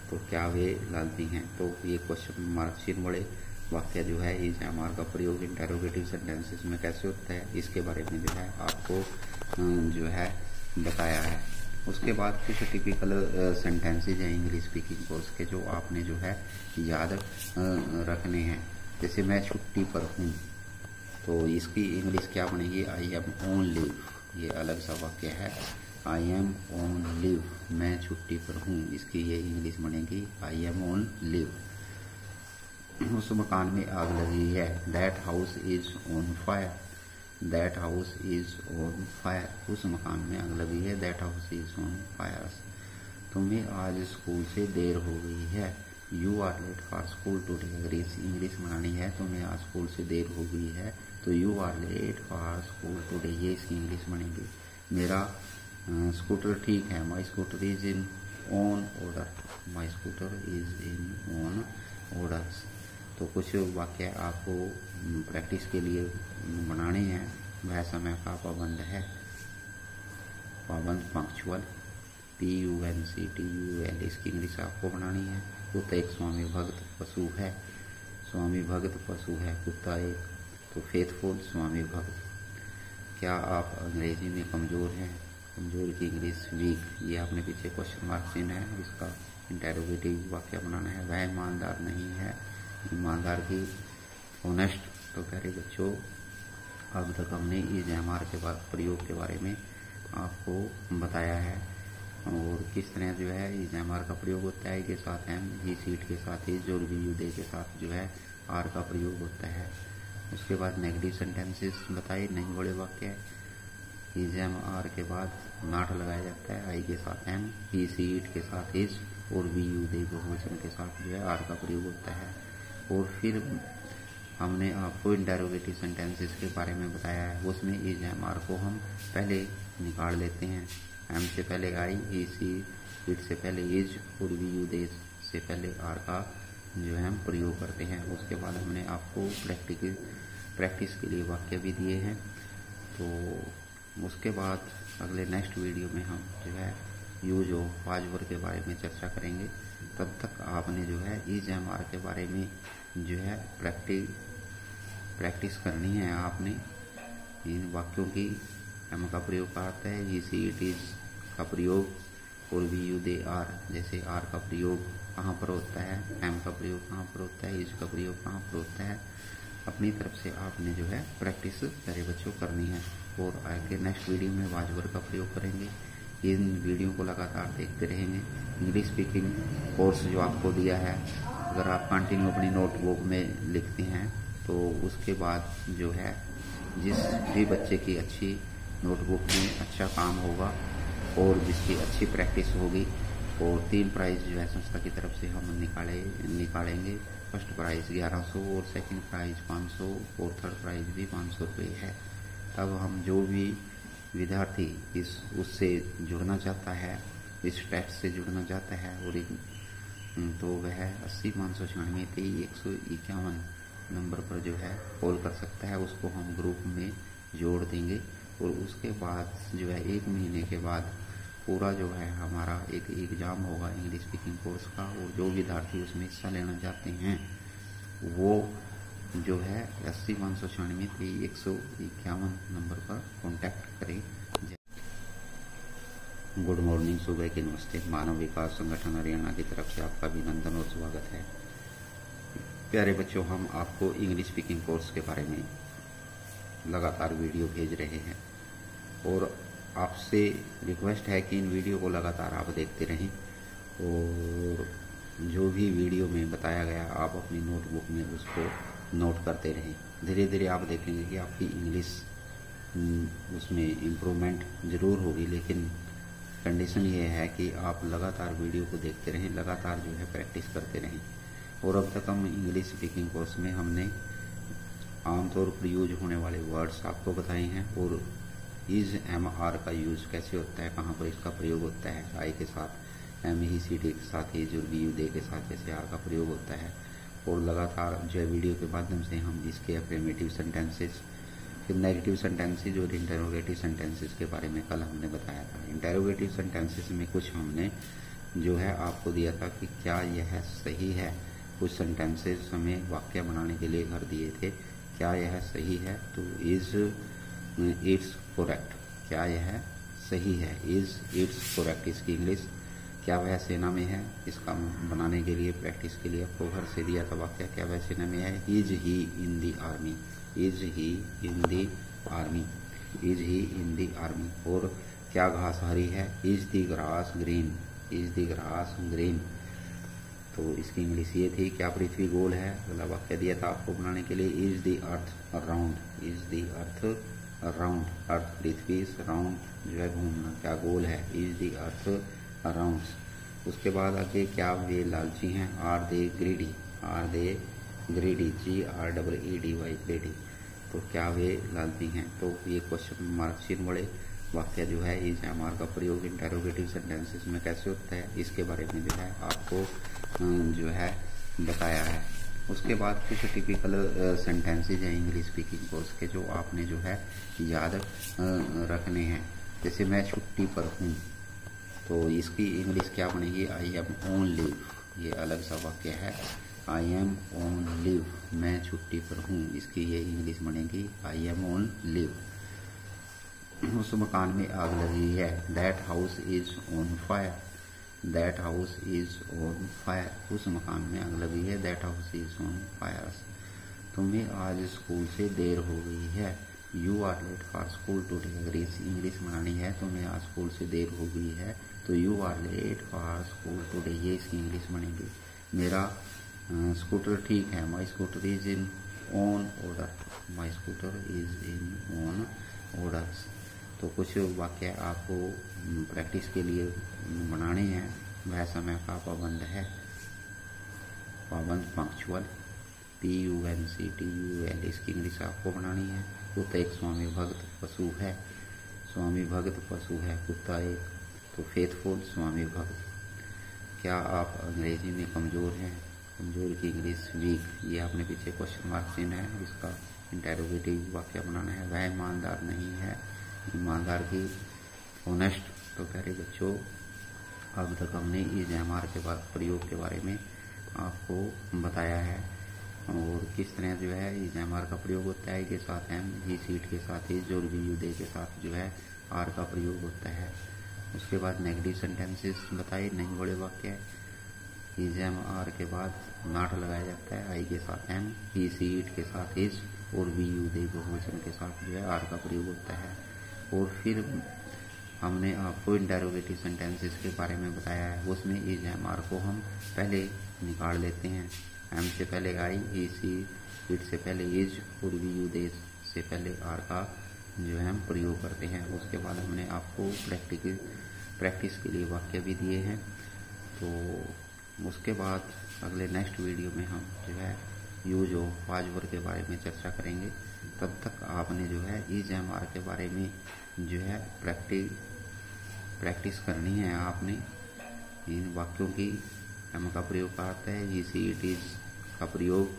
तो क्या वे लालची हैं, तो ये क्वेश्चन मार्क चिन्ह बड़े वाक्य जो है इज एम आर का प्रयोग इंटेरोगेटिव सेंटेंसेस में कैसे होता है, इसके बारे में जो है आपको जो है बताया है। उसके बाद कुछ टिपिकल सेंटेंसेज हैं इंग्लिश स्पीकिंग कोर्स के जो आपने जो है याद रखने हैं। जैसे मैं छुट्टी पर हूँ, तो इसकी इंग्लिश क्या बनेगी, आई एम ऑन लीव। ये अलग सा वाक्य है, आई एम ऑन लीव, मैं छुट्टी पर हूँ, इसकी ये इंग्लिश बनेगी आई एम ऑन लीव। उस मकान में आग लगी है, that house is on fire, that house is on fire, उस मकान में आग लगी है, that house is on fire. तुम्हें आज स्कूल से देर हो गई है, you are late for school today. अगर इस इंग्लिश बनानी है, तुम्हें आज स्कूल से देर हो गई है, तो you are late for school today, ये इसकी इंग्लिश बनेगी। मेरा स्कूटर ठीक है, my scooter is in on order, my scooter is in on order. तो कुछ वाक्य आपको प्रैक्टिस के लिए बनाने हैं। वह समय का पाबंद है, पाबंद पंक्चुअल, PUNCTUAL, इसकी इंग्लिश आपको बनानी है। कुत्ता एक स्वामी भक्त पशु है, स्वामी भक्त पशु है कुत्ता एक, तो फेथफुल स्वामी भक्त। क्या आप अंग्रेजी में कमजोर हैं, कमजोर की इंग्लिश वीक। ये आपने पीछे क्वेश्चन मार्क चिन्ह है, इसका इंटेरोगेटिव वाक्य बनाना है। वह ईमानदार नहीं है, ईमानदार की ऑनेस्ट। तो प्यारे बच्चों, अब तक हमने इज एम आर के बाद प्रयोग के बारे में आपको बताया है और किस तरह जो है इज एम आर का प्रयोग होता है। के साथ एम, ही सीट के साथ इज और वी यू दे के साथ जो है आर का प्रयोग होता है। उसके बाद नेगेटिव सेंटेंसेस बताए, नहीं बड़े वाक्य, इज एम आर के बाद नॉट लगाया जाता है, आई के साथ एम, ही सीट के साथ इज और वी यू दे बहुवचन के साथ जो है आर का प्रयोग होता है। और फिर हमने आपको इंटेरोगेटिव सेंटेंसेस के बारे में बताया है, उसमें इज एम आर को हम पहले निकाल लेते हैं। एम से पहले आई, ही सी इट से पहले इज और वी यू दे से पहले आर का जो है हम प्रयोग करते हैं। उसके बाद हमने आपको प्रैक्टिस के लिए वाक्य भी दिए हैं। तो उसके बाद अगले नेक्स्ट वीडियो में हम जो है यूज ऑफ वाजवर के बारे में चर्चा करेंगे। तब तक आपने जो है इज एम आर के बारे में जो है प्रैक्टिस करनी है। आपने इन वाक्यों की एम का प्रयोग कहा आता है, ही सी इट इज का प्रयोग और वी यू दे आर, जैसे आर का प्रयोग कहाँ पर होता है, एम का प्रयोग कहाँ पर होता है, इज का प्रयोग कहाँ पर होता है। अपनी तरफ से आपने जो है प्रैक्टिस प्यारे बच्चों करनी है और आगे नेक्स्ट वीडियो में वाजवर का प्रयोग करेंगे। इन वीडियो को लगातार देखते रहेंगे। इंग्लिश स्पीकिंग कोर्स जो आपको दिया है, अगर आप कंटिन्यू अपनी नोटबुक में लिखते हैं तो उसके बाद जो है जिस भी बच्चे की अच्छी नोटबुक में अच्छा काम होगा और जिसकी अच्छी प्रैक्टिस होगी, और 3 प्राइज जो है संस्था की तरफ से हम निकालेंगे। फर्स्ट प्राइज 1100 और सेकंड प्राइज 500 और थर्ड प्राइज भी 500 रुपये है। तब हम जो भी विद्यार्थी उससे जुड़ना चाहता है, इस टेस्ट से जुड़ना चाहता है और तो वह 80-596-151 नंबर पर जो है कॉल कर सकता है। उसको हम ग्रुप में जोड़ देंगे और उसके बाद जो है 1 महीने के बाद पूरा जो है हमारा एक एग्जाम होगा इंग्लिश स्पीकिंग कोर्स का, और जो विद्यार्थी उसमें हिस्सा लेना चाहते हैं वो जो है 80-596-151 नंबर पर कांटेक्ट करें। गुड मॉर्निंग, सुबह के नमस्ते। मानव विकास संगठन हरियाणा की तरफ से आपका अभिनंदन और स्वागत है। प्यारे बच्चों, हम आपको इंग्लिश स्पीकिंग कोर्स के बारे में लगातार वीडियो भेज रहे हैं और आपसे रिक्वेस्ट है कि इन वीडियो को लगातार आप देखते रहें और जो भी वीडियो में बताया गया आप अपनी नोटबुक में उसको नोट करते रहें। धीरे धीरे आप देखेंगे कि आपकी इंग्लिश उसमें इम्प्रूवमेंट ज़रूर होगी, लेकिन कंडीशन ये है कि आप लगातार वीडियो को देखते रहें, लगातार जो है प्रैक्टिस करते रहें। और अब तक हम इंग्लिश स्पीकिंग कोर्स में हमने आमतौर पर यूज होने वाले वर्ड्स आपको बताए हैं और इज एम आर का यूज कैसे होता है, कहाँ पर इसका प्रयोग होता है। आई के साथ एम, ही सी टी के साथ इज और वी यू दे के साथ जैसे आर का प्रयोग होता है। और लगातार जो है वीडियो के माध्यम से हम इसके अफर्मेटिव सेंटेंसेस, फिर नेगेटिव सेंटेंसेस और इंटेरोगेटिव सेंटेंसेस के बारे में कल हमने बताया था। इंटेरोगेटिव सेंटेंसेस में कुछ हमने जो है आपको दिया था कि क्या यह सही है, कुछ सेंटेंसेस हमें वाक्य बनाने के लिए कर दिए थे। क्या यह सही है? तो इज इट्स करेक्ट। क्या यह सही है? Is it's correct. इसकी इंग्लिश। क्या वह सेना में है? इसका बनाने के लिए प्रैक्टिस के लिए आपको घर से दिया था वाक्य। क्या वह सेना में है? Is he in the army. Is he in the army. Is he in the army. और क्या घास हरी है? Is the grass green. Is the grass green. तो इसकी इंग्लिश ये थी। क्या पृथ्वी गोल है? अगला वाक्य दिया था आपको बनाने के लिए। Is the earth round. Is the earth round. Earth पृथ्वी राउंड जो है घूमना, क्या गोल है? Is the earth round. उसके बाद आगे क्या वे लालची हैं? Are they greedy. Are they greedy. GREEDY greedy. तो क्या वे लालची हैं? तो ये क्वेश्चन मार्क चिन्ह बड़े वाक्य जो है इज एमआर का प्रयोग इंटेरोगेटिव सेंटेंसेस में कैसे होता है, इसके बारे में जो है आपको जो है बताया है। उसके बाद कुछ टिपिकल सेंटेंसेज हैं इंग्लिश स्पीकिंग कोर्स के जो आपने जो है याद रखने हैं। जैसे मैं छुट्टी पर हूँ, तो इसकी इंग्लिश क्या बनेगी? I am on leave. ये अलग सा वाक्य है। I am on leave. मैं छुट्टी पर हूँ, इसकी ये इंग्लिश बनेगी आई एम ऑन लीव। उस मकान में आग लगी है। That house is on fire. That house is on fire. उस मकान में आग लगी है। That house is on fire. तुम्हें आज स्कूल से देर हो गई है। You are late for school today. अगर इस इंग्लिश बनानी है तुम्हें आज स्कूल से देर हो गई है, तो you are late for school today, ये इसकी इंग्लिश बनेगी। मेरा स्कूटर ठीक है। My scooter is in on order. My scooter is in on order. तो कुछ वाक्य आपको प्रैक्टिस के लिए बनाने हैं। वह समय का पाबंद है। पाबंद पंक्चुअल। PUNCTUAL। इसकी इंग्लिश आपको बनानी है। कुत्ता एक स्वामी भक्त पशु है। स्वामी भक्त पशु है कुत्ता एक। तो फेथफुल स्वामी भक्त। क्या आप अंग्रेजी में कमजोर हैं? कमजोर की इंग्लिश वीक। ये आपने पीछे क्वेश्चन मार्क चिन्ह है, इसका इंटेरोगेटिव वाक्य बनाना है। वह ईमानदार नहीं है। ईमानदार की ऑनेस्ट। तो प्यारे बच्चों, अब तक हमने इज एमआर के बाद प्रयोग के बारे में आपको बताया है और किस तरह जो है इज एमआर का प्रयोग होता है। के साथ एम, ही सीट के साथ इज और वी यू दे के साथ जो है आर का प्रयोग होता है। उसके बाद नेगेटिव सेंटेंसेस बताए, नहीं बड़े वाक्य। इज एमआर के बाद नॉट लगाया जाता है। आई के साथ एम, ही सीट के साथ इज और वी यू दे बहुवचन के साथ जो है आर का प्रयोग होता है। और फिर हमने आपको इंटेरोगेटिव सेंटेंसेस के बारे में बताया है। उसमें इज एमआर को हम पहले निकाल लेते हैं। एम से पहले आई, ई सी इट से पहले इज और वी यू दे से पहले आर का जो है हम प्रयोग करते हैं। उसके बाद हमने आपको प्रैक्टिस के लिए वाक्य भी दिए हैं। तो उसके बाद अगले नेक्स्ट वीडियो में हम जो है यूज ऑफ वाज वर्ब के बारे में चर्चा करेंगे। तब तक आपने जो है इज एमआर के बारे में जो है प्रैक्टिस करनी है। आपने इन वाक्यों की एम का प्रयोग का आता है, ई सी इट इज का प्रयोग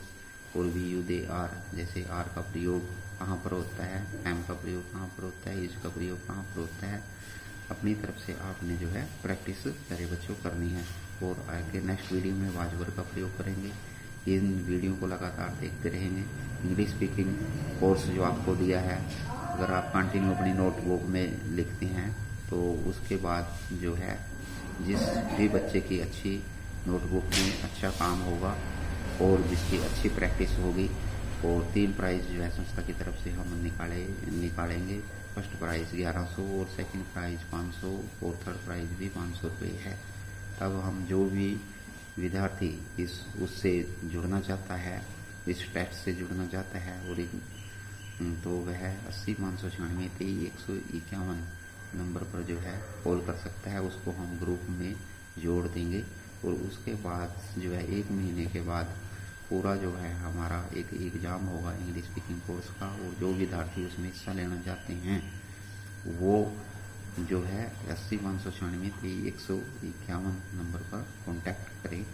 और वी यू दे आर। जैसे आर का प्रयोग कहाँ पर होता है, एम का प्रयोग कहाँ पर होता है, इज का प्रयोग कहाँ पर होता है। अपनी तरफ से आपने जो है प्रैक्टिस सारे बच्चों करनी है। और आगे नेक्स्ट वीडियो में वाज वर्ब का प्रयोग करेंगे। इन वीडियो को लगातार देखते रहेंगे। इंग्लिश स्पीकिंग कोर्स जो आपको दिया है, अगर आप कंटिन्यू अपनी नोटबुक में लिखते हैं तो उसके बाद जो है जिस भी बच्चे की अच्छी नोटबुक में अच्छा काम होगा और जिसकी अच्छी प्रैक्टिस होगी, और 3 प्राइज जो है संस्था की तरफ से हम निकालेंगे। फर्स्ट प्राइज 1100 और सेकंड प्राइज 500 और थर्ड प्राइज भी 500 रुपये है। तब हम जो भी विद्यार्थी उससे जुड़ना चाहता है, इस टेस्ट से जुड़ना चाहता है और तो वह 80-596-151 नंबर पर जो है कॉल कर सकता है। उसको हम ग्रुप में जोड़ देंगे और उसके बाद जो है 1 महीने के बाद पूरा जो है हमारा एक एग्ज़ाम होगा इंग्लिश स्पीकिंग कोर्स का। और जो विद्यार्थी उसमें हिस्सा लेना चाहते हैं वो जो है 80-596-151 नंबर पर कॉन्टैक्ट करें।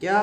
क्या?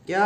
क्या